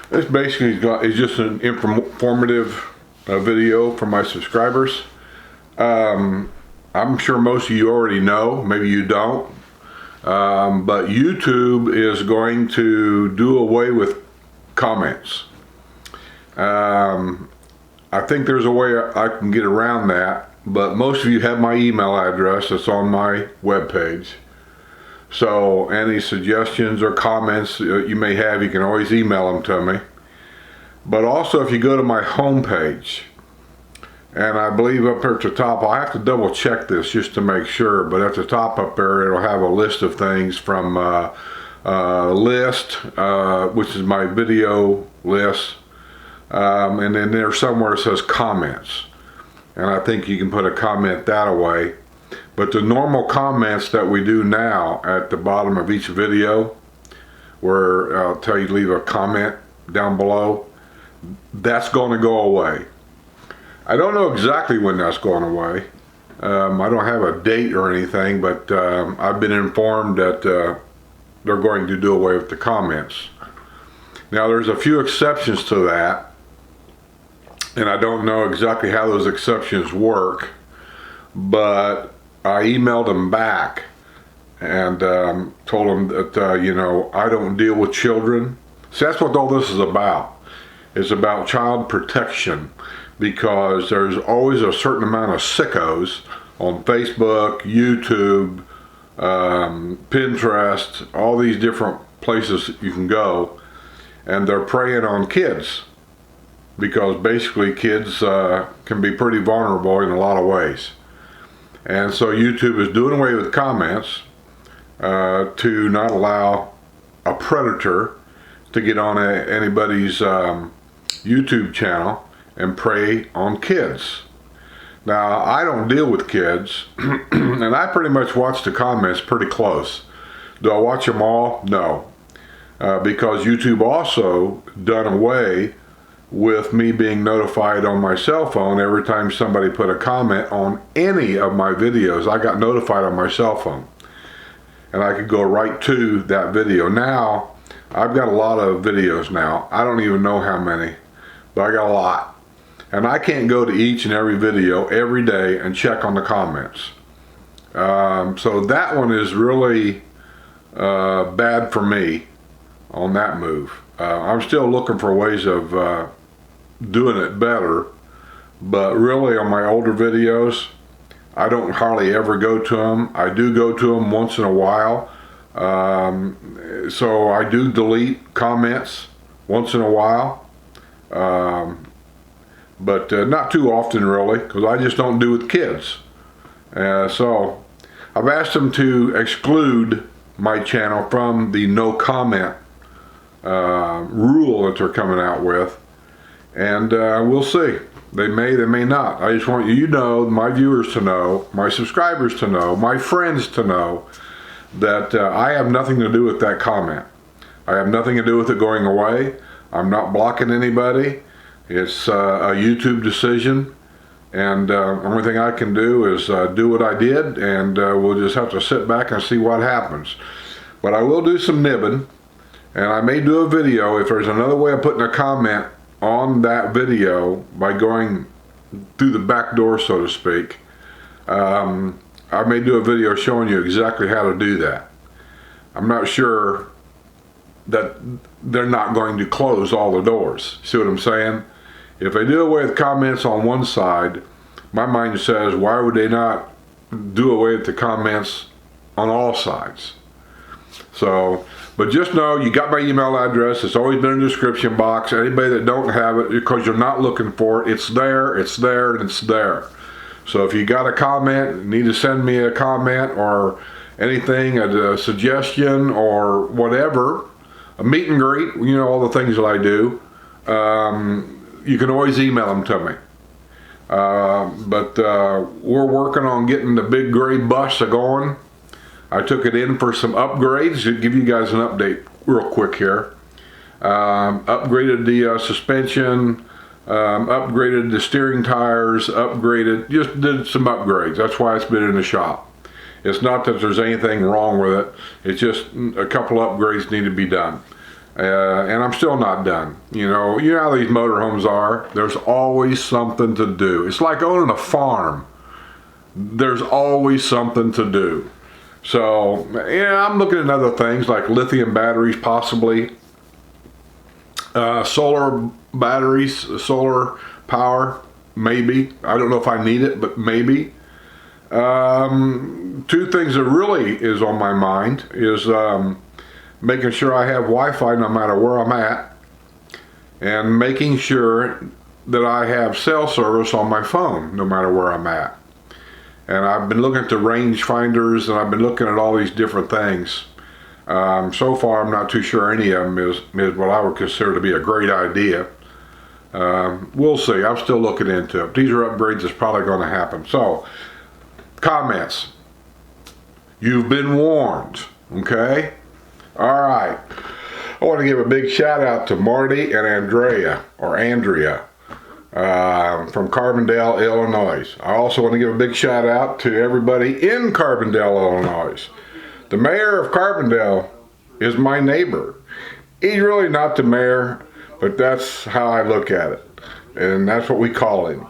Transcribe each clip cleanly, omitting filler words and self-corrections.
This basically is just an informative video for my subscribers. I'm sure most of you already know, maybe you don't, but YouTube is going to do away with comments. I think there's a way I can get around that, but most of you have my email address that's on my webpage. So any suggestions or comments you may have, you can always email them to me. But also if you go to my homepage, and I believe up here at the top, I'll have to double check this just to make sure, but at the top up there it'll have a list of things from list, which is my video list, and then there somewhere it says comments. And I think you can put a comment that away. But the normal comments that we do now at the bottom of each video, where I'll tell you to leave a comment down below, that's going to go away. I don't know exactly when that's going away. I don't have a date or anything, but I've been informed that they're going to do away with the comments. Now there's a few exceptions to that, and I don't know exactly how those exceptions work, but I emailed them back and told them that, you know, I don't deal with children. So that's what all this is about. It's about child protection, because there's always a certain amount of sickos on Facebook, YouTube, Pinterest, all these different places you can go, and they're preying on kids, because basically kids can be pretty vulnerable in a lot of ways. And so YouTube is doing away with comments to not allow a predator to get on anybody's YouTube channel and prey on kids. Now, I don't deal with kids, and I pretty much watch the comments pretty close. Do I watch them all? No. Because YouTube also done away with me being notified on my cell phone every time somebody put a comment on any of my videos. I got notified on my cell phone, and I could go right to that video. Now, I've got a lot of videos now. I don't even know how many, but I got a lot. And I can't go to each and every video every day and check on the comments. So that one is really bad for me on that move. I'm still looking for ways of doing it better, but really on my older videos, I don't hardly ever go to them. I do go to them once in a while. So I do delete comments once in a while. But not too often really, because I just don't do with kids. So I've asked them to exclude my channel from the no comment rule that they're coming out with, and we'll see. They may not. I just want you to know, my viewers to know, my subscribers to know, my friends to know that I have nothing to do with that comment. I have nothing to do with it going away. I'm not blocking anybody. It's a YouTube decision, and the only thing I can do is do what I did, and we'll just have to sit back and see what happens. But I will do some nibbing, and I may do a video if there's another way of putting a comment on that video by going through the back door, so to speak. I may do a video showing you exactly how to do that. I'm not sure that they're not going to close all the doors. See what I'm saying? If they do away with comments on one side, my mind says, why would they not do away with the comments on all sides? So, but just know you got my email address. It's always been in the description box. Anybody that don't have it because you're not looking for it, it's there, and it's there. So if you got a comment, need to send me a comment or anything, a suggestion or whatever, a meet and greet, you know, all the things that I do, you can always email them to me. But we're working on getting the big gray bus going. I took it in for some upgrades to give you guys an update real quick here. Upgraded the suspension, upgraded the steering tires, just did some upgrades. That's why it's been in the shop. It's not that there's anything wrong with it. It's just a couple upgrades need to be done. And I'm still not done. You know how these motorhomes are. There's always something to do. It's like owning a farm. There's always something to do. So, yeah, I'm looking at other things like lithium batteries, possibly. Solar batteries, solar power, maybe. I don't know if I need it, but maybe. Two things that really is on my mind is making sure I have Wi-Fi no matter where I'm at, and making sure that I have cell service on my phone no matter where I'm at. And I've been looking at the range finders, and I've been looking at all these different things. So far, I'm not too sure any of them is what I would consider to be a great idea. We'll see. I'm still looking into it. These are upgrades that's probably going to happen. So, comments. You've been warned. Okay? All right. I want to give a big shout out to Marty and Andrea from Carbondale, Illinois. I also want to give a big shout out to everybody in Carbondale, Illinois. The mayor of Carbondale is my neighbor. He's really not the mayor, but that's how I look at it. And that's what we call him.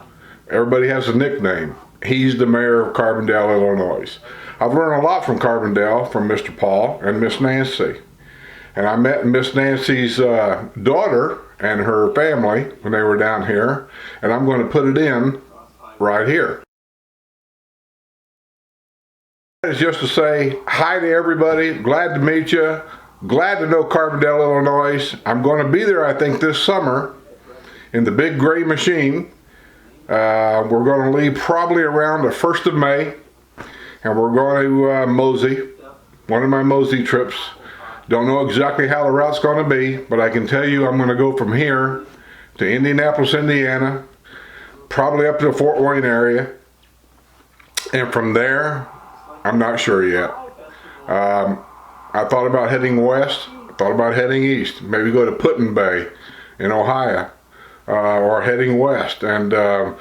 Everybody has a nickname. He's the mayor of Carbondale, Illinois. I've learned a lot from Carbondale, from Mr. Paul and Miss Nancy. And I met Miss Nancy's daughter and her family when they were down here. And I'm going to put it in right here. That is just to say hi to everybody. Glad to meet you. Glad to know Carbondale, Illinois. I'm going to be there, I think, this summer in the big gray machine. We're going to leave probably around the 1st of May. And we're going to Mosey, one of my Mosey trips. Don't know exactly how the route's going to be, but I can tell you I'm going to go from here to Indianapolis, Indiana, probably up to the Fort Wayne area. And from there, I'm not sure yet. I thought about heading west. I thought about heading east. Maybe go to Put-in-Bay in Ohio, or heading west and go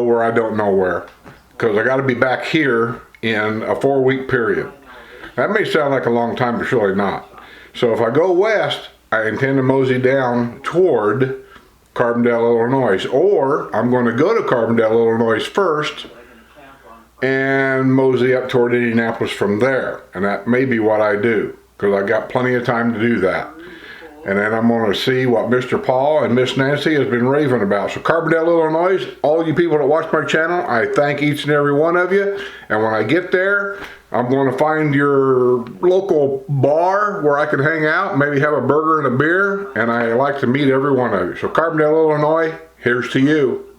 where I don't know where, because I got to be back here in a 4-week period. That may sound like a long time, but surely not. So if I go west, I intend to mosey down toward Carbondale, Illinois, or I'm going to go to Carbondale, Illinois first and mosey up toward Indianapolis from there. And that may be what I do, because I got plenty of time to do that. And then I'm going to see what Mr. Paul and Miss Nancy has been raving about. So Carbondale, Illinois, all you people that watch my channel, I thank each and every one of you. And when I get there, I'm going to find your local bar where I can hang out, maybe have a burger and a beer. And I like to meet every one of you. So Carbondale, Illinois, here's to you.